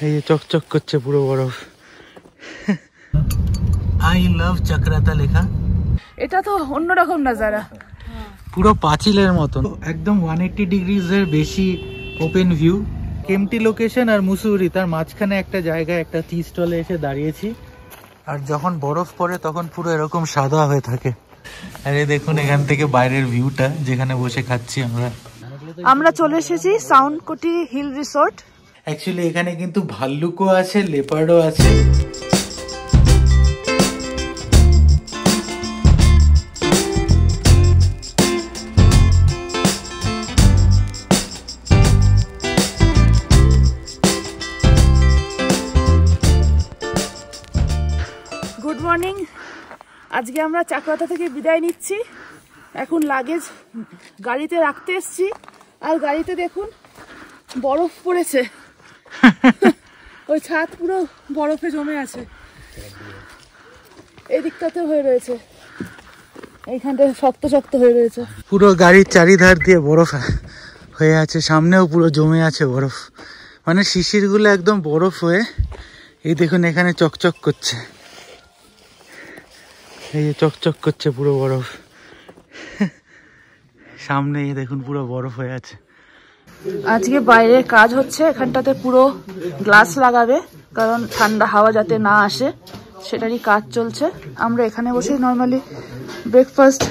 এই চকচক করছে পুরো বরফ। আই লাভ চক্রাতা লেখা। এটা তো অন্যরকম নাজারা, পুরো পাঁচিলের মতন, একদম 180 ডিগ্রিজের বেশি ওপেন ভিউ। কেমটি লোকেশন আর মুসুরি তার মাঝখানে একটা জায়গায় একটা টি স্টলে এসে দাঁড়িয়েছি। আর যখন বরফ পড়ে তখন পুরো এরকম সাদা হয়ে থাকে। আর এই দেখুন এখান থেকে বাইরের ভিউটা, যেখানে বসে খাচ্ছি আমরা চলে এসেছি সাউন্ডকোটি হিল রিসোর্ট। অ্যাকচুয়ালি এখানে কিন্তু ভাল্লুকও আছে, লেপার্ডও আছে। Good morning. আজকে আমরা চাকরাতা থেকে বিদায় নিচ্ছি। এখন লাগেজ গাড়িতে রাখতে এসছি, আর গাড়িতে দেখুন বরফ পড়েছে। ওই ছাদ পুরো বরফে জমে আছে, এই দিকটাতে হয়ে রয়েছে, এইখানটা শক্ত শক্ত হয়ে রয়েছে। পুরো গাড়ির চারিধার দিয়ে বরফ হয়ে আছে, সামনেও পুরো জমে আছে বরফ, মানে শিশিরগুলো একদম বরফ হয়ে এই দেখুন এখানে চকচক করছে। এই যে চকচক করছে পুরো বরফ, সামনে দেখুন পুরো বরফ হয়ে আছে। আজকে বাইরে কাজ হচ্ছে, এখানটাতে পুরো গ্লাস লাগাবে, কারণ ঠান্ডা হাওয়া যাতে না আসে সেটারই কাজ চলছে। আমরা এখানে বসে নর্মালি ব্রেকফাস্ট,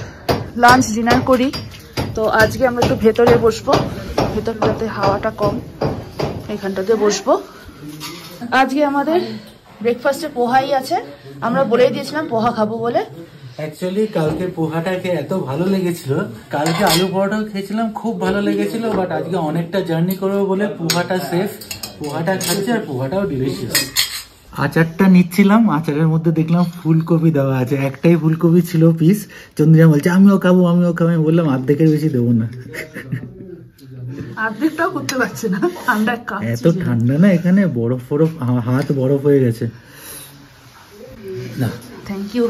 লাঞ্চ, ডিনার করি। তো আজকে আমরা একটু ভেতরে বসবো, ভেতরটাতে হাওয়াটা কম, এখানটাতে বসবো। আজকে আমাদের ব্রেকফাস্টে পোহাই আছে, আমরা বলেই দিয়েছিলাম পোহা খাবো বলে। অ্যাকচুয়ালি কালকে পোহাটাকে এত ভালো লেগেছিল, কালকে আলু পরোটাও খেয়েছিলাম, খুব ভালো লেগেছিল, বাট আজকে অনেকটা জার্নি করবো বলে পোহাটা সেফ, পোহাটা খাচ্ছি, আর পোহাটাও ডিলিশিয়াস। আচারটা নিচ্ছিলাম, আচারের মধ্যে দেখলাম ফুলকপি দেওয়া আছে, একটাই ফুলকপি ছিল পিস। চন্দ্রিমা বলছে আমিও খাবো, আমিও খাবো। আমি বললাম অর্ধেকের বেশি দেবো না। অর্ধেকটাও করতে পারছে না, ঠান্ডা, এত ঠান্ডা না এখানে, বরফ বরফ, হাত বরফ হয়ে গেছে। না থ্যাংক ইউ।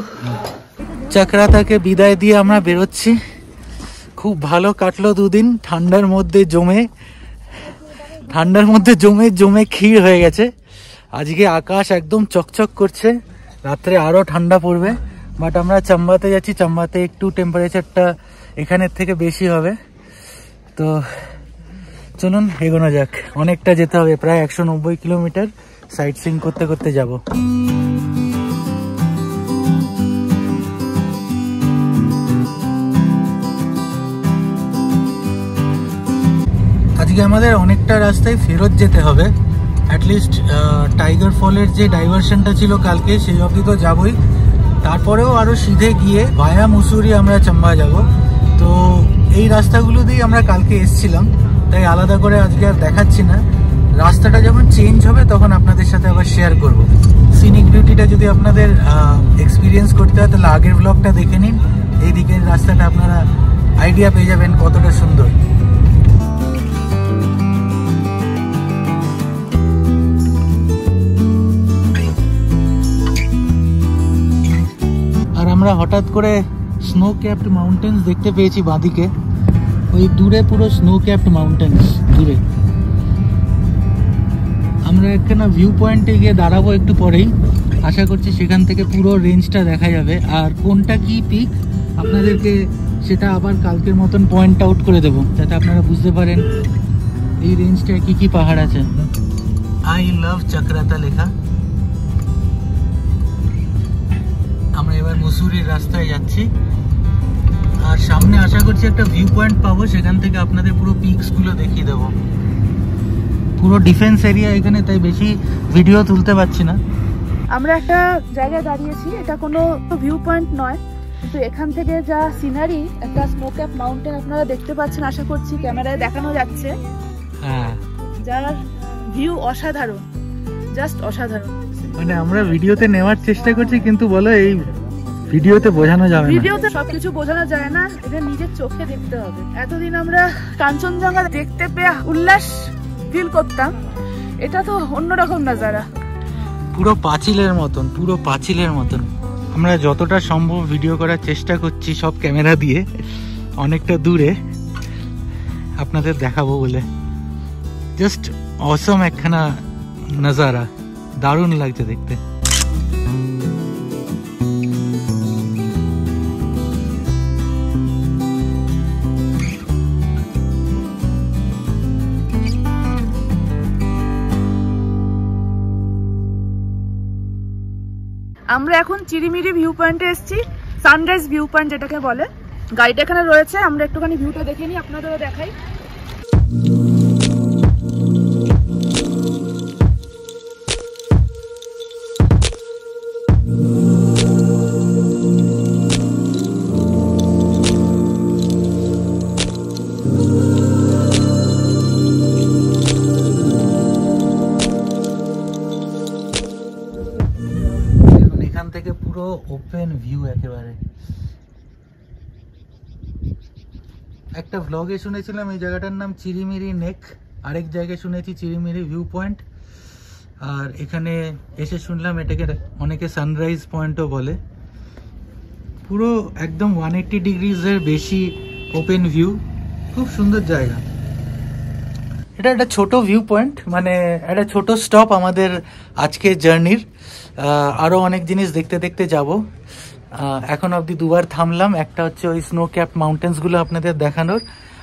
চক্রাতাকে বিদায় দিয়ে আমরা বেরোচ্ছি। খুব ভালো কাটলো দুদিন, ঠান্ডার মধ্যে জমে ক্ষীর হয়ে গেছে। আজকে আকাশ একদম চকচক করছে, রাত্রে আরো ঠান্ডা পড়বে। বাট আমরা চাম্বাতে যাচ্ছি, চাম্বাতে একটু টেম্পারেচারটা এখানের থেকে বেশি হবে। তো চলুন এগোনো যাক, অনেকটা যেতে হবে, প্রায় 190 কিলোমিটার সাইট সিইং করতে করতে যাব। আজকে আমাদের অনেকটা রাস্তায় ফেরত যেতে হবে, অ্যাটলিস্ট টাইগার ফলের যে ডাইভারশনটা ছিল কালকে সেই অবধি তো যাবই, তারপরেও আরো সিধে গিয়ে ভায়া মুসুরি আমরা চাম্বা যাব। তো এই রাস্তাগুলো দিয়ে আমরা কালকে এসছিলাম, তাই আলাদা করে আজকে আর দেখাচ্ছি না। রাস্তাটা যখন চেঞ্জ হবে তখন আপনাদের সাথে আবার শেয়ার করব। সিনিক বিউটিটা যদি আপনাদের এক্সপিরিয়েন্স করতে হয় তাহলে আগের ব্লগটা দেখে নিন, এই দিকের রাস্তাটা আপনারা আইডিয়া পেয়ে যাবেন কতটা সুন্দর। আর আমরা হঠাৎ করে স্নো ক্যাপড মাউন্টেন্স দেখতে পেয়েছি বাঁদিকে, ওই দূরে পুরো স্নো ক্যাপড মাউন্টেন্স দূরে। আমরা একখানা ভিউ পয়েন্টে গিয়ে দাঁড়াবো একটু পরেই, আশা করছি সেখান থেকে পুরো রেঞ্জটা দেখা যাবে। আর কোনটা কি পিক আপনাদেরকে সেটা আবার কালকের মতন পয়েন্ট আউট করে দেবো, যাতে আপনারা বুঝতে পারেন এই রেঞ্জটায় কি কি পাহাড় আছে। আই লাভ চক্রাতা লেখা। আমরা এবার মুসুরির রাস্তায় যাচ্ছি, আর সামনে আশা করছি একটা ভিউ পয়েন্ট পাবো, সেখান থেকে আপনাদের পুরো পিকস গুলো দেখিয়ে দেবো। পুরো ডিফেন্স এরিয়া এখানে, তাই বেশি ভিডিও তুলতে পারছি না। আমরা একটা জায়গায় দাঁড়িয়েছি, এটা কোনো ভিউ পয়েন্ট নয়, কিন্তু এখান থেকে যা সিনারি, একটা স্নো ক্যাপ মাউন্টেন আপনারা দেখতে পাচ্ছেন, আশা করছি ক্যামেরায় দেখানো যাচ্ছে। হ্যাঁ, যার ভিউ অসাধারণ, জাস্ট অসাধারণ। মানে আমরা ভিডিওতে নেওয়ার চেষ্টা করছি, কিন্তু বলো এই ভিডিওতে বোঝানো যাবে না, ভিডিওতে সবকিছু বোঝানো যায় না, এটা নিজের চোখে দেখতে হবে। এতদিন আমরা কাঞ্চনজঙ্ঘা দেখতে পেয়ে উল্লাস ফিল করতাম, এটা তো অন্যরকম নাজারা, পুরো পাঁচিলের মতন, পুরো পাঁচিলের মতন। আমরা যতটা সম্ভব ভিডিও করার চেষ্টা করছি সব ক্যামেরা দিয়ে, অনেকটা দূরে আপনাদের দেখাবো বলে। জাস্ট অসম একখানা नजारा दारुण লাগছে দেখতে। আমরা এখন চিরিমিরি ভিউ পয়েন্টে এসেছি, সানরাইজ ভিউ পয়েন্ট যেটাকে বলে। গাড়িটা এখানে রয়েছে, আমরা একটুখানি ভিউটা দেখে নিই, আপনাদেরও দেখাই। থেকে পুরো ওপেন ভিউ একেবারে। একটা ভ্লগে শুনেছিলাম এই জায়গাটার নাম চিরিমিরি নেক, আরেক জায়গায় শুনেছি চিরিমিরি ভিউ পয়েন্ট, আর এখানে এসে শুনলাম এটাকে অনেকে সানরাইজ পয়েন্টও বলে। পুরো একদম 180 ডিগ্রিজের বেশি ওপেন ভিউ, খুব সুন্দর জায়গা। এটা একটা ছোট ভিউ পয়েন্ট, মানে একটা ছোট স্টপ আমাদের আজকের জার্নির। আরও অনেক জিনিস দেখতে দেখতে যাব। এখন অবধি দুবার থামলাম, একটা হচ্ছে ওই স্নো ক্যাপ মাউন্টেন্সগুলো আপনাদের দেখানোর,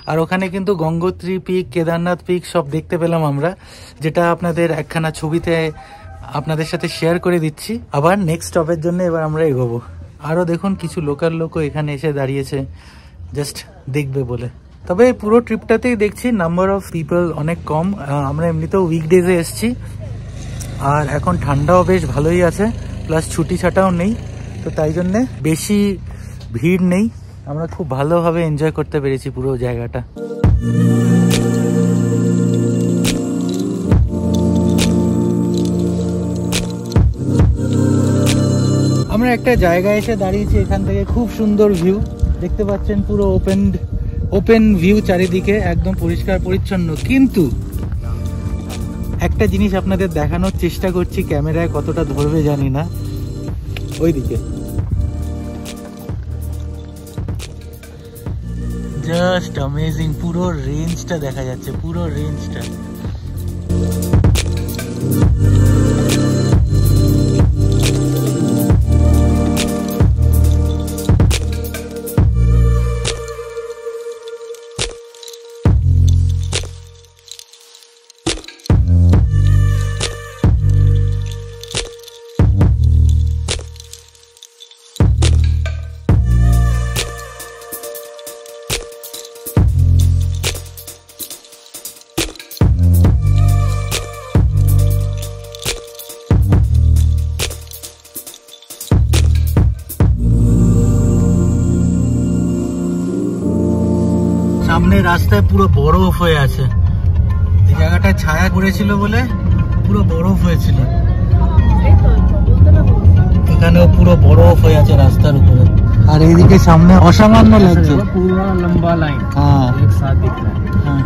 আর ওখানে কিন্তু গঙ্গোত্রী পিক, কেদারনাথ পিক সব দেখতে পেলাম আমরা, যেটা আপনাদের একখানা ছবিতে আপনাদের সাথে শেয়ার করে দিচ্ছি। আবার নেক্সট স্টপের জন্য এবার আমরা এগোবো। আরও দেখুন কিছু লোকাল লোকও এখানে এসে দাঁড়িয়েছে জাস্ট দেখবে বলে। তবে পুরো ট্রিপটাতেই দেখছি নাম্বার অফ পিপল অনেক কম। আমরা এমনিতেও উইকডেজে এসছি, আর এখন ঠান্ডাও বেশ ভালোই আছে, প্লাস ছুটি ছাটাও নেই, তো তাই জন্যে বেশি ভিড় নেই। আমরা খুব ভালোভাবে এনজয় করতে পেরেছি পুরো জায়গাটা। আমরা একটা জায়গায় এসে দাঁড়িয়েছি, এখান থেকে খুব সুন্দর ভিউ দেখতে পাচ্ছেন, পুরো ওপেন ভিউ চারিদিকে, একদম পরিষ্কার পরিচ্ছন্ন। কিন্তু একটা জিনিস আপনাদের দেখানোর চেষ্টা করছি, ক্যামেরায় কতটা ধরবে জানি না, ওইদিকে জাস্ট অ্যামেজিং, পুরো রেঞ্জটা দেখা যাচ্ছে, পুরো রেঞ্জটা। সামনে রাস্তায় পুরো বরফ হয়ে আছে, এই জায়গাটা ছায়া করেছিল বলে পুরো বরফ হয়েছিল, এখানেও পুরো বরফ হয়ে আছে রাস্তার উপরে। আর এইদিকে সামনে অসামান্য লাগছে, পুরো লম্বা লাইন, হ্যাঁ একসাথে দিখ रहा है। হ্যাঁ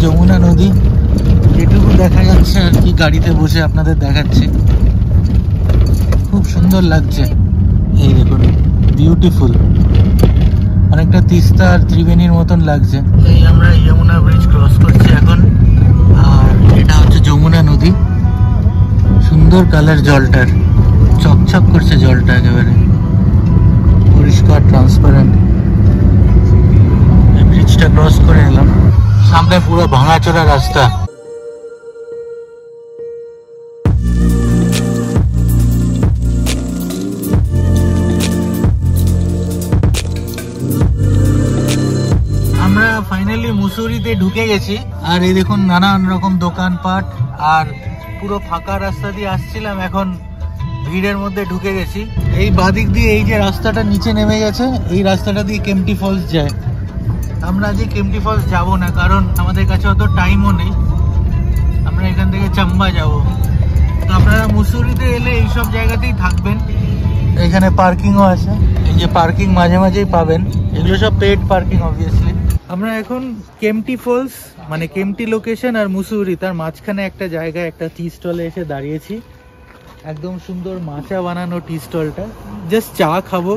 যমুনা নদী এটুকু দেখা যাচ্ছে আর কি, গাড়িতে বসে আপনাদের দেখাচ্ছি, খুব সুন্দর লাগছে। এই দেখুন, বিউটিফুল, অনেকটা তিস্তা আর ত্রিবেণীর মতন লাগছে। এই আমরা যমুনা ব্রিজ ক্রস করছি এখন, আর এটা হচ্ছে যমুনা নদী। সুন্দর কালার জলটার, চকচক করছে জলটা, একেবারে পরিষ্কার ট্রান্সপারেন্ট। এই ব্রিজটা ক্রস করে এলাম, সামনে পুরো ভাঙাচোরা রাস্তা। আমরা ফাইনালি মুসুরিতে ঢুকে গেছি, আর এই দেখুন নানান রকম দোকানপাট, আর পুরো ফাঁকা রাস্তা দিয়ে আসছিলাম, এখন ভিড়ের মধ্যে ঢুকে গেছি। এই বাদিক দিয়ে এই যে রাস্তাটা নিচে নেমে গেছে, এই রাস্তাটা দিয়ে কেম্পটি ফলস যায়। আমরা আজকে কেম্পটি ফলস যাব না, কারণ আমাদের কাছে অত টাইমও নেই, আমরা এখান থেকে চাম্বা যাব। তো আপনারা মুসুরিতে এলে এইসব জায়গাতেই থাকবেন, এখানে পার্কিংও আছে, এই যে পার্কিং মাঝে মাঝেই পাবেন, এগুলো সব পেড পার্কিং অবভিয়াসলি। আমরা এখন কেম্পটি ফলস মানে কেম্পটি লোকেশন আর মুসুরি তার মাঝখানে একটা জায়গায় একটা টি স্টলে এসে দাঁড়িয়েছি। একদম সুন্দর মাচা বানানো টি স্টলটা, জাস্ট চা খাবো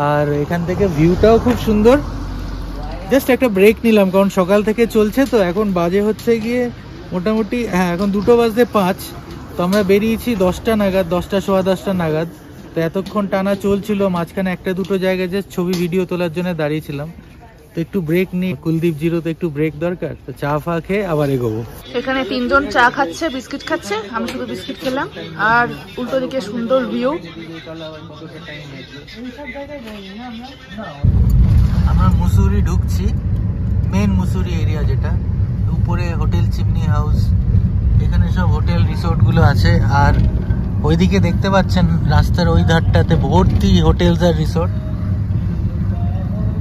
আর এখান থেকে ভিউটাও খুব সুন্দর। জাস্ট একটা ব্রেক নিলাম কারণ সকাল থেকে চলছে তো, এখন বাজে হচ্ছে গিয়ে মোটামুটি এখন 2:05। তো আমরা বেরিয়েছি 10টা নাগাদ, 10টা সোয়া 10টা নাগাদ। তো এতক্ষণ টানা চলছিল, মাঝখানে একটা দুটো জায়গায় জাস্ট ছবি ভিডিও তোলার জন্য দাঁড়িয়েছিলাম। তো একটু ব্রেক নিই, কুলদীপ জিরো তো একটু ব্রেক দরকার, তো চা ফা খেয়ে আবার এগোবো। এখানে 3 জন চা খাচ্ছে, বিস্কিট খাচ্ছে, আমি শুধু বিস্কিট খেলাম। আর উল্টো দিকে সুন্দর ভিউ। আমরা মুসুরি ঢুকছি, মেন মুসুরি এরিয়া যেটা, উপরে হোটেল চিমনি হাউস, এখানে সব হোটেল রিসোর্ট গুলো আছে। আর ওইদিকে দেখতে পাচ্ছেন রাস্তার ওই ধারটাতে ভর্তি হোটেলস আর রিসোর্ট।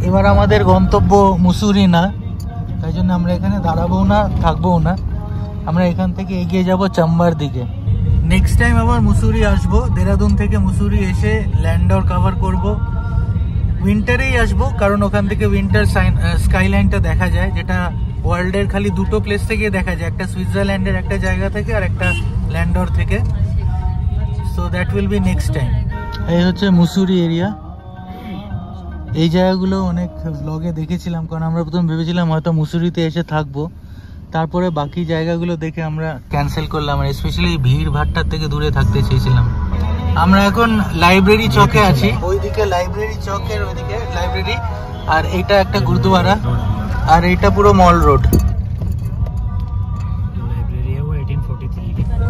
এবার আমাদের গন্তব্য মুসুরি না, তাই জন্য আমরা এখানে দাঁড়াবো না, থাকবো না। আমরা এখান থেকে এগিয়ে যাব চাম্বার দিকে। নেক্সট টাইম আবার মুসুরি আসবো, দেরাদুন থেকে মুসুরি এসে ল্যান্ডর কভার করব। উইন্টারেই আসবো কারণ ওখান থেকে উইন্টার স্কাইলাইনটা দেখা যায়, যেটা ওয়ার্ল্ডের খালি দুটো প্লেস থেকে দেখা যায়, একটা সুইজারল্যান্ডের একটা জায়গা থেকে আর একটা ল্যান্ডর থেকে। So that will be next time. এই হচ্ছে মুসুরি এরিয়া। এই জায়গাগুলো অনেক ব্লগে দেখেছিলাম, কারণ আমরা প্রথম ভেবেছিলাম হয়তো মুসুরিতে এসে থাকবো, তারপরে বাকি জায়গাগুলো দেখে আমরা ক্যান্সেল করলাম। আর স্পেশালি ভিড় ভাট্টার থেকে দূরে থাকতে চেয়েছিলাম। আমরা এখন লাইব্রেরি চকে আছি, ওইদিকে লাইব্রেরি চকের ওইদিকে লাইব্রেরি, আর এইটা একটা গুরুদুয়ারা, আর এইটা পুরো মল রোড।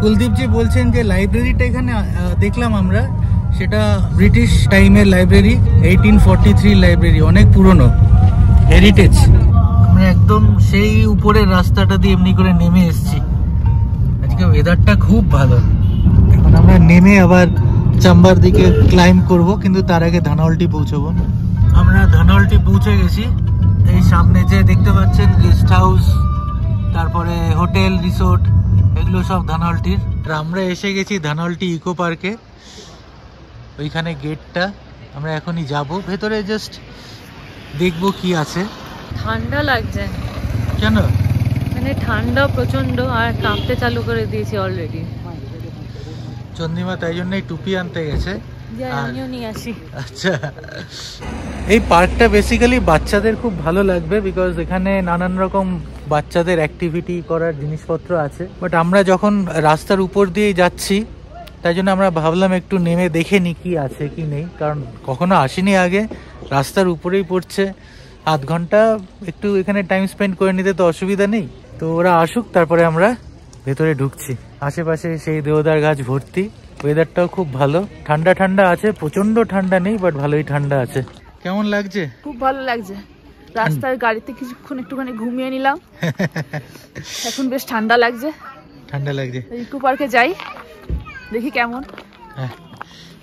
কুলদীপজি বলছেন যে লাইব্রেরিটা এখানে দেখলাম আমরা, সেটা ব্রিটিশ টাইমের লাইব্রেরি, 1843 লাইব্রেরি, অনেক পুরনো, হেরিটেজ। আমরা একদম সেই উপরের রাস্তাটা দিয়ে এমনি করে নেমে এসেছি। আজকে ওয়েদারটা খুব ভালো। এখন আমরা নেমে আবার চাম্বার দিকে ক্লাইম্ব করব, কিন্তু তার আগে ধানওয়ালটি পৌঁছবো। আমরা ধানওয়ালটি পৌঁছে গেছি। এই সামনে যে দেখতে পাচ্ছেন গেস্ট হাউস, তারপরে হোটেল রিসোর্ট, এগুলো সব ধানওয়ালটির। আমরা এসে গেছি ধানওয়ালটি ইকো পার্কে, ওইখানে গেটটা। আমরা এখনই যাব ভেতরে, জাস্ট দেখবো কি আছে। ঠান্ডা লাগছে কেন? মানে ঠান্ডা প্রচন্ড, আর কাঁপতে চালু করে দিয়েছি অলরেডি। চন্দ্রিমা তাই জন্যই টুপি আনতে গেছে। আমিও নিয়ে আসি। আচ্ছা, এই পার্কটা বেসিক্যালি বাচ্চাদের খুব ভালো লাগবে, বিকজ এখানে নানান রকম বাচ্চাদের অ্যাক্টিভিটি করার জিনিসপত্র আছে। বাট আমরা যখন রাস্তার উপর দিয়ে যাচ্ছি, তাই জন্য আমরা ভাবলাম একটু নেমে দেখে নি কি আছে কি নেই, কারণ কখনো আসিনি আগে, রাস্তার উপরেই পড়ছে। আধ ঘন্টা একটু এখানে টাইম স্পেন্ড করে নিতে তো অসুবিধা নেই। তো ওরা আসুক, তারপরে আমরা ভেতরে ঢুকছি। আশেপাশে সেই দেওদার গাছ ভর্তি, ওয়েদারটাও খুব ভালো, ঠান্ডা ঠান্ডা আছে, প্রচন্ড ঠান্ডা নেই, বাট ভালোই ঠান্ডা আছে। কেমন লাগছে? খুব ভালো লাগছে। রাস্তার গাড়িতে কিছুক্ষণ একটুখানি ঘুমিয়ে নিলাম, এখন বেশ ঠান্ডা লাগছে। ঠান্ডা লাগছে। ইকো পার্কে যাই, দেখি কেমন। হ্যাঁ,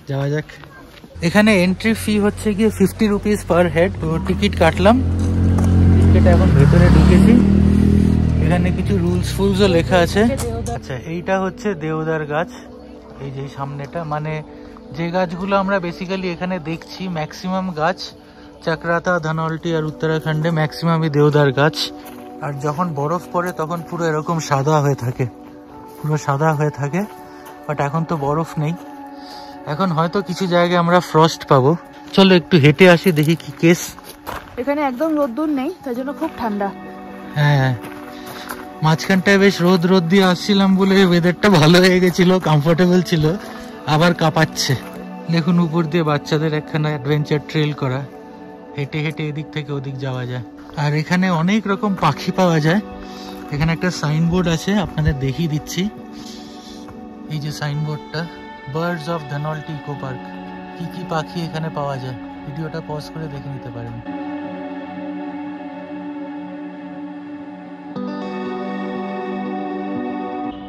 যাওয়া যাক। এখানে এন্ট্রি ফি হচ্ছে গিয়ে 50 রুপিস পার হেড। তো টিকিট কাটলাম, টিকিটে এখন ভেতরে ঢুকেছি। এখানে কিছু রুলস ফুলসও লেখা আছে। আচ্ছা, এইটা হচ্ছে দেওদার গাছ, এই যে সামনেটা, মানে যে গাছগুলো আমরা বেসিক্যালি এখানে দেখছি, ম্যাক্সিমাম গাছ চাকরাতা, ধানওয়ালটি আর উত্তরাখণ্ডে ম্যাক্সিমামই দেওদার গাছ। আর যখন বরফ পড়ে তখন পুরো এরকম সাদা হয়ে থাকে, পুরো সাদা হয়ে থাকে। বাট এখন তো বরফ নেই, এখন হয়তো কিছু জায়গায় আমরা ফ্রস্ট পাবো। চলো একটু হেঁটে আসি, দেখি কি কেস। এখানে একদম রোদ্দুর নেই, তাই জন্য খুব ঠান্ডা। হ্যাঁ, মাঝখানটায় বেশ রোদ দিয়ে আসছিলাম বলে ওয়েদারটা ভালো হয়ে গেছিল, কমফোর্টেবল ছিল। আবার কাঁপাচ্ছে। দেখুন উপর দিয়ে বাচ্চাদের একখানা অ্যাডভেঞ্চার ট্রেল করা, হেঁটে হেঁটে এদিক থেকে ওদিক যাওয়া যায়। আর এখানে অনেক রকম পাখি পাওয়া যায়। এখানে একটা সাইনবোর্ড আছে, আপনাদের দেখিয়ে দিচ্ছি। এই যে সাইনবোর্ডটা, বার্ডস অফ ধানওয়ালটি ইকো পার্ক। কি কি পাখি এখানে পাওয়া যায়, ভিডিওটা পজ করে দেখে নিতে পারেন।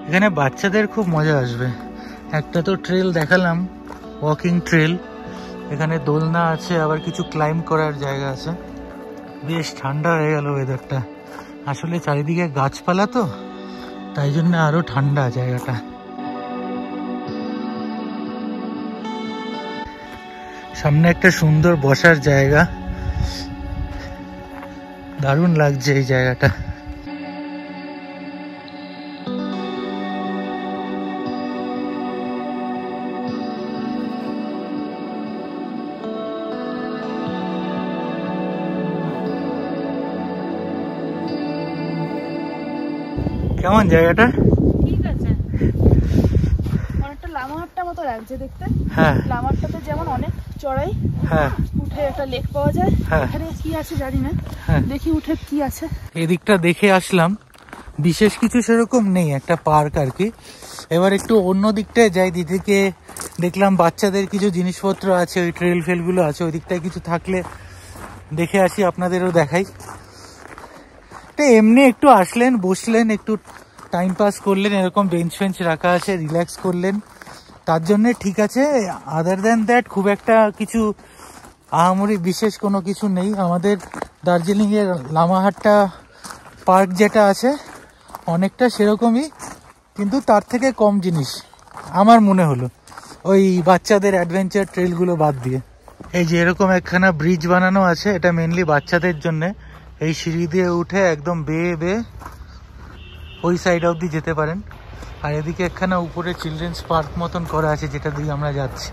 এখানে বাচ্চাদের খুব মজা আসবে। একটা তো ট্রেল দেখালাম, ওয়াকিং ট্রেল, এখানে দোলনা আছে, আবার কিছু ক্লাইম্ব করার জায়গা আছে। বেশ ঠান্ডা হয়ে গেল ওয়েদারটা, আসলে চারিদিকে গাছপালা তো, তাই জন্য আরো ঠান্ডা জায়গাটা। সামনে একটা সুন্দর বসার জায়গা, দারুণ লাগছে এই জায়গাটা। কেমন জায়গাটা? ঠিক আছে, অনেকটা লামাহাট্টা মতো লাগছে দেখতে। হ্যাঁ, লামাহাট্টাতে যেমন অনেক চড়াই, হ্যাঁ, উঠে একটা লেক পাওয়া যায়। হ্যাঁ। এখানে কি আছে জানি না, হ্যাঁ। দেখি উঠে কি আছে। এদিকটা দেখে আসলাম, বিশেষ কিছু সেরকম নেই, একটা পার্ক আর কি। এবার একটু অন্য দিকটায় যাই, দিদিকে দেখলাম বাচ্চাদের কিছু জিনিসপত্র আছে, ওই ট্রেল ফেলগুলো আছে, ওই দিকটায় কিছু থাকলে দেখে আসি, আপনাদেরও দেখাই। তো এমনি একটু আসলেন, বসলেন, একটু টাইম পাস করলেন, এরকম বেঞ্চ ফেঞ্চ রাখা আছে, রিল্যাক্স করলেন, তার জন্য ঠিক আছে। আদার দ্যান দ্যাট খুব একটা কিছু আহামরি বিশেষ কোনো কিছু নেই। আমাদের দার্জিলিংয়ের লামাহাট্টা পার্ক যেটা আছে অনেকটা সেরকমই, কিন্তু তার থেকে কম জিনিস আমার মনে হলো, ওই বাচ্চাদের অ্যাডভেঞ্চার ট্রেলগুলো বাদ দিয়ে। এই যে এরকম একখানা ব্রিজ বানানো আছে, এটা মেনলি বাচ্চাদের জন্যে। এই সিঁড়ি দিয়ে উঠে একদম বেয়ে বেয়ে ওই সাইড অবধি যেতে পারেন। আর এদিকে একখানা উপরে চিলড্রেন্স পার্ক মতন করা আছে, যেটা দিয়ে আমরা যাচ্ছি।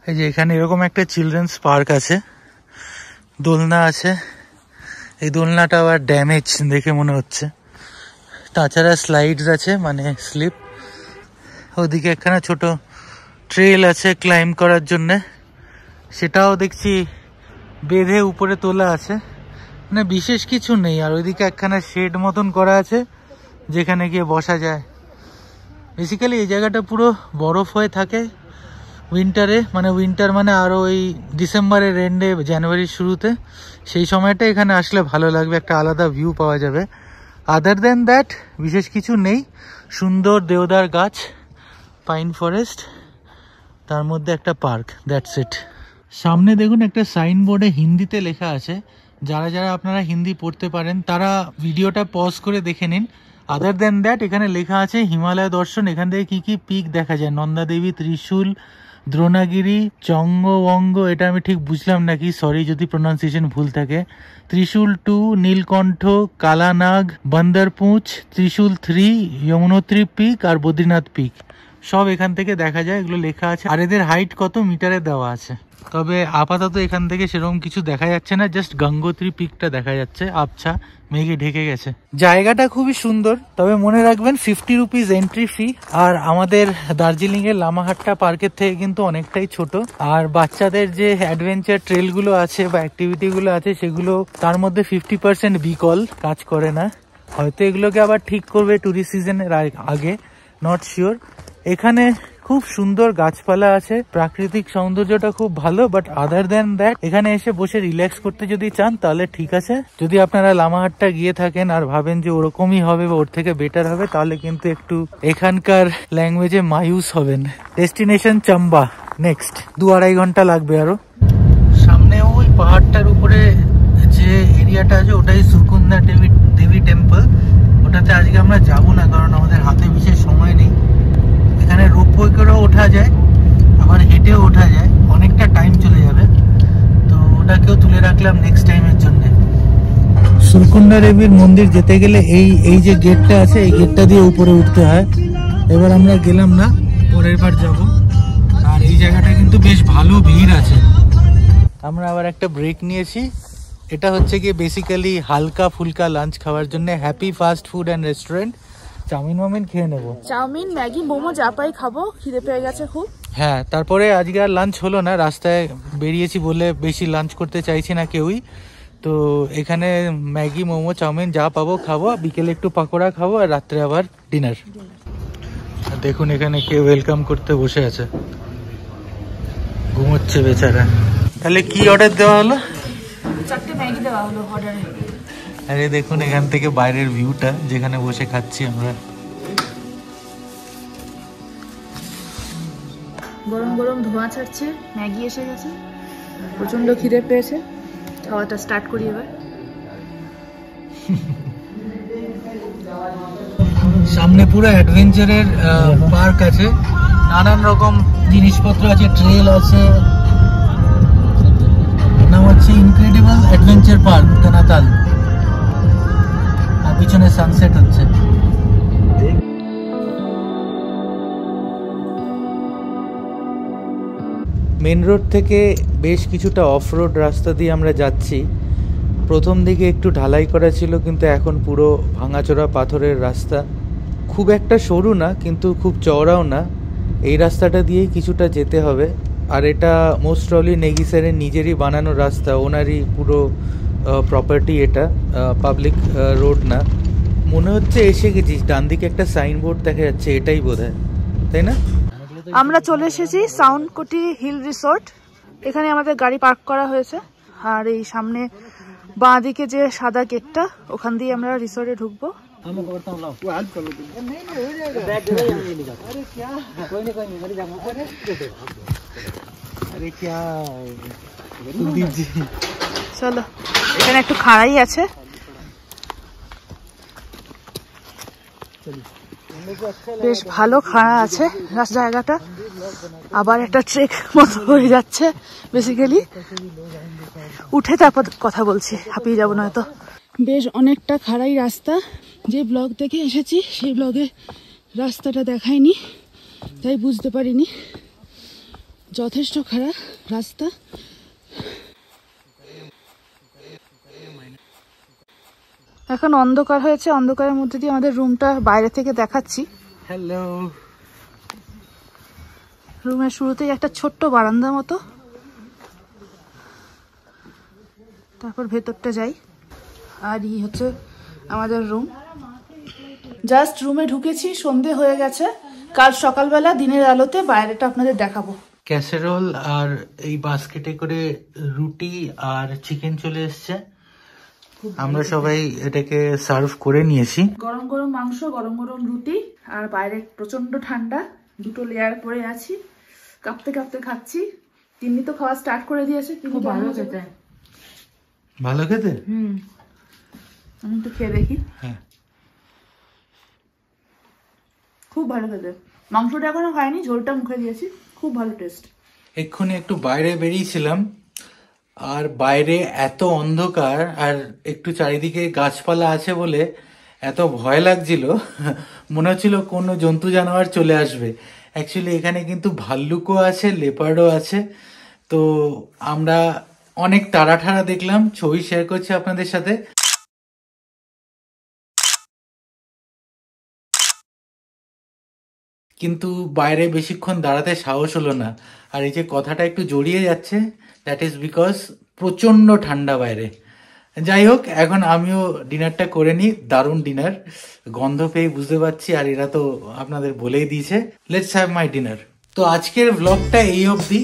এই যে এখানে এরকম একটা চিলড্রেন্স পার্ক আছে, দোলনা আছে। এই দোলনাটা আবার ড্যামেজ দেখে মনে হচ্ছে। তাছাড়া স্লাইডস আছে, মানে স্লিপ। ওদিকে একখানা ছোট ট্রেল আছে ক্লাইম্ব করার জন্যে, সেটাও দেখছি বেঁধে উপরে তোলা আছে। মানে বিশেষ কিছু নেই। আর ওইদিকে একখানা শেড মতন করা আছে, যেখানে গিয়ে বসা যায়। বেসিক্যালি এই জায়গাটা পুরো বরফ হয়ে থাকে উইন্টারে, মানে উইন্টার মানে আরও ওই ডিসেম্বরের এন্ডে জানুয়ারির শুরুতে। সেই সময়টা এখানে আসলে ভালো লাগবে, একটা আলাদা ভিউ পাওয়া যাবে। আদার দেন দ্যাট বিশেষ কিছু নেই। সুন্দর দেওদার গাছ, পাইন ফরেস্ট, তার মধ্যে একটা পার্ক, দ্যাটস ইট। সামনে দেখুন একটা সাইনবোর্ডে হিন্দিতে লেখা আছে। যারা যারা আপনারা হিন্দি পড়তে পারেন তারা ভিডিওটা পজ করে দেখে নিন। আদার দেন দ্যাট এখানে লেখা আছে হিমালয় দর্শন। এখান থেকে কি কি পিক দেখা যায়, নন্দাদেবী, ত্রিশূল, দ্রোণাগিরি, চঙ্গবঙ্গ, এটা আমি ঠিক বুঝলাম নাকি, সরি যদি প্রোনাউন্সিয়েশন ভুল থাকে। ত্রিশূল 2, নীলকণ্ঠ, কালানাগ, বান্দরপুঁচ, ত্রিশূল 3, যমুনোত্রী পিক আর বদ্রীনাথ পিক, সব এখান থেকে দেখা যায়। এগুলো লেখা আছে। আর এদের হাইট কত মিটারে দেওয়া আছে। তবে আপাতত এখান থেকে সেরকম কিছু দেখা যাচ্ছে না, জাস্ট গঙ্গোত্রী পিকটা দেখা যাচ্ছে, আবছা মেঘে ঢেকে গেছে। জায়গাটা খুবই সুন্দর, তবে মনে রাখবেন 50 রুপিস এন্ট্রি ফি। আর আমাদের দার্জিলিং এর লামাহাট্টা পার্কের থেকে কিন্তু অনেকটাই ছোট। আর বাচ্চাদের যে অ্যাডভেঞ্চার ট্রেলগুলো আছে বা অ্যাক্টিভিটি গুলো আছে, সেগুলো তার মধ্যে 50% বিকল, কাজ করে না। হয়তো এগুলোকে আবার ঠিক করবে টুরিস্ট সিজনের আগে, নট শিওর। এখানে খুব সুন্দর গাছপালা আছে, প্রাকৃতিক সৌন্দর্যটা খুব ভালো। বাট আদার দেন দ্যাট এখানে এসে বসে রিল্যাক্স করতে যদি চান তাহলে ঠিক আছে। যদি আপনারা লামাহাট্টা গিয়ে থাকেন আর ভাবেন যে ওরকমই হবে বা ওর থেকে বেটার হবে, তাহলে কিন্তু একটু এখানকার ল্যাঙ্গুয়েজে মায়ুস হবেন। ডেস্টিনেশন চাম্বা, নেক্সট 2-2.5 ঘন্টা লাগবে আরো। সামনে ওই পাহাড়টার উপরে যে এরিয়াটা আছে ওটাই সুকুন্দা দেবী টেম্পল। ওটাতে আজকে আমরা যাবো না, কারণ আমাদের হাতে বিশেষ সময় নেই। এখানে রোপওয়ে করেও ওঠা যায়, আবার হেঁটেও ওঠা যায়, অনেকটা টাইম চলে যাবে। তো ওটাকেও তুলে রাখলাম নেক্সট টাইমের জন্য। সুকুন্দা দেবীর মন্দির যেতে গেলে এই যে গেটটা আছে, এই গেটটা দিয়ে উপরে উঠতে হয়। এবার আমরা গেলাম না, পরের বার যাব। আর এই জায়গাটা কিন্তু বেশ ভালো ভিড় আছে। আমরা আবার একটা ব্রেক নিয়েছি। এটা হচ্ছে গিয়ে বেসিক্যালি হালকা ফুলকা লাঞ্চ খাওয়ার জন্য happy fast food and restaurant. Chow mein খেয়ে নেবো, চাউমিন, ম্যাগি, মোমো যা পাই খাবো, খিদে পেয়ে গেছে খুব। হ্যাঁ, তারপরে আজকে আর লাঞ্চ হলো না, রাস্তায় বেরিয়েছি বলে বেশি লাঞ্চ করতে চাইছি না কেউই। তো এখানে ম্যাগি, মোমো, চাউমিন যা পাবো খাবো, বিকেলে একটু পাকোড়া খাবো, আর রাত্রে আবার ডিনার। দেখুন এখানে কে ওয়েলকাম করতে বসে আছে, ঘুমোচ্ছে বেচারা। তাহলে কি অর্ডার দেওয়া হলো? 4টে ম্যাগি দেওয়া হলো অর্ডারে। আরে দেখুন এখান থেকে বাইরের ভিউটা, যেখানে বসে খাচ্ছি আমরা। গরম গরম ধোঁয়া ছাড়ছে, ম্যাগি এসে গেছে, প্রচন্ড খিদে পেয়েছে। খাওয়াটা স্টার্ট করি এবার। সামনে পুরো অ্যাডভেঞ্চারের পার্ক আছে, নানান রকম জিনিসপত্র আছে, ট্রেল আছে। নাম হচ্ছে হচ্ছে ইনক্রেডিবল অ্যাডভেঞ্চার পার্ক তানাতাল, আর পিছনে সানসেট হচ্ছে। মেন রোড থেকে বেশ কিছুটা অফ রোড রাস্তা দিয়ে আমরা যাচ্ছি। প্রথম দিকে একটু ঢালাই করা ছিল, কিন্তু এখন পুরো ভাঙাচোরা পাথরের রাস্তা। খুব একটা সরু না, কিন্তু খুব চওড়াও না। এই রাস্তাটা দিয়েই কিছুটা যেতে হবে। আর এটা মোস্ট প্রবলি নেগিসারের নিজেরই বানানো রাস্তা, ওনারই পুরো প্রপার্টি, এটা পাবলিক রোড না। মনে হচ্ছে এসে গেছি, ডান দিকে একটা সাইনবোর্ড দেখা যাচ্ছে, এটাই বোধহয়, তাই না? আমরা চলে এসেছি সাউন্ডকোটি হিল রিসোর্ট। এখানে আমাদের গাড়ি পার্ক করা হয়েছে, আর এই সামনে বাঁ দিকে যে সাদা গেটটা, ওখান দিয়ে আমরা রিসোর্টে ঢুকবো। চলো, এখানে একটু খাড়াই আছে। বেশ ভালো খাড়া আছে জায়গাটা, আবার একটা ট্রেক মতো হয়ে যাচ্ছে বেসিক্যালি। উঠে তারপর কথা বলছি, হাঁপিয়ে যাবো নয়তো। বেশ অনেকটা খাড়াই রাস্তা। যে ব্লগ দেখে এসেছি সেই ব্লগে রাস্তাটা দেখায়নি, তাই বুঝতে পারিনি। যথেষ্ট খাড়া রাস্তা। এখন অন্ধকার হয়েছে, অন্ধকারের মধ্যে দিয়ে আমাদের রুমটা বাইরে থেকে দেখাচ্ছি। হ্যালো। রুমের শুরুতেই একটা ছোট্ট বারান্দা মতো, তারপর ভেতরটা যাই। আর এই হচ্ছে আমাদের রুম। জাস্ট রুমে ঢুকেছি, সন্ধে হয়ে গেছে। কাল সকালবেলা দিনের আলোতে বাইরেটা আপনাদের দেখাবো। ক্যাসেরোল আর এই বাস্কেটে করে রুটি আর চিকেন চলে এসছে। আমরা সবাই এটাকে সার্ভ করে নিয়েছি। গরম গরম মাংস, গরম গরম রুটি, আর বাইরে প্রচন্ড ঠান্ডা, দুটো লেয়ার পরে আছি, কাঁপতে কাঁপতে খাচ্ছি। তিন্নি তো খাওয়া স্টার্ট করে দিয়েছে। খুব ভালো খেতে। ভালো খেতে? আমি তো খেয়ে দেখি। হ্যাঁ, খুব ভালো খেতে। মাংসটা এখনো খাইনি, ঝোলটা মুখে দিয়েছি, খুব ভালো টেস্ট। এক্ষুনি একটু বাইরে বেরিয়েছিলাম, আর বাইরে এত অন্ধকার আর একটু চারিদিকে গাছপালা আছে বলে এত ভয় লাগছিল, মনে হচ্ছিল কোনো জন্তু জানোয়ার চলে আসবে। অ্যাকচুয়ালি এখানে কিন্তু ভাল্লুকও আছে, লেপার্ডও আছে। তো আমরা অনেক তারা ঠারা দেখলাম, ছবি শেয়ার করছি আপনাদের সাথে। কিন্তু বাইরে বেশিক্ষণ দাঁড়াতে সাহস হলো না। আর এই যে কথাটা একটু জড়িয়ে যাচ্ছে, দ্যাট ইজ বিকজ প্রচন্ড ঠান্ডা বাইরে। যাই হোক, এখন আমিও ডিনারটা করে নিই। দারুণ ডিনার, গন্ধ পেয়ে বুঝতে পারছি, আর এরা তো আপনাদের বলেই দিয়েছে। Let's have my dinner. তো আজকের ব্লগটা এই অবধি।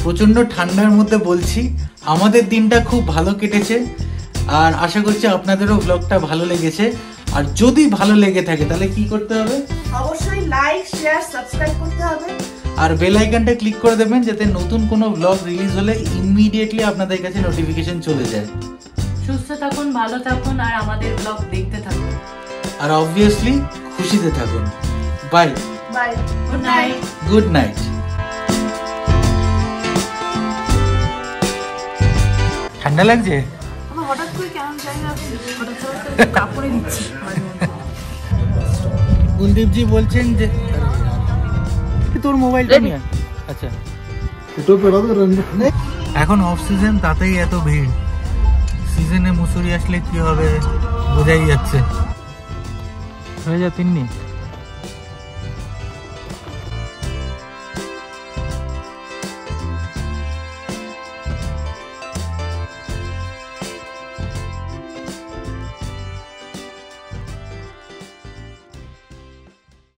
প্রচন্ড ঠান্ডার মধ্যে বলছি, আমাদের দিনটা খুব ভালো কেটেছে, আর আশা করছি আপনাদেরও ব্লগটা ভালো লেগেছে। আর যদি ভালো লেগে থাকে তাহলে কি করতে হবে? অবশ্যই লাইক, শেয়ার, সাবস্ক্রাইব করতে হবে, আর বেল আইকনটা ক্লিক করে দেবেন, যাতে নতুন কোনো ব্লগ রিলিজ হলে ইমিডিয়েটলি আপনাদের কাছে নোটিফিকেশন চলে যায়। সুস্থ থাকুন, ভালো থাকুন, আর আমাদের ব্লগ দেখতে থাকুন, আর অবভিয়াসলি খুশিতে থাকুন। Bye bye, good night. Good night. ঠান্ডা লাগছে? আমার হঠাৎ করে কেমন জানি না, হঠাৎ করে কাপড়ে দিচ্ছি। কুলদীপজি বলছেন যে তোর মোবাইলটা নিয়ে। আচ্ছা, এখন অফ সিজন, তাতেই এত ভিড়। সিজনে মুসুরি আসলে কি হবে বোঝাই যাচ্ছে। হয়ে যা তিন্নি।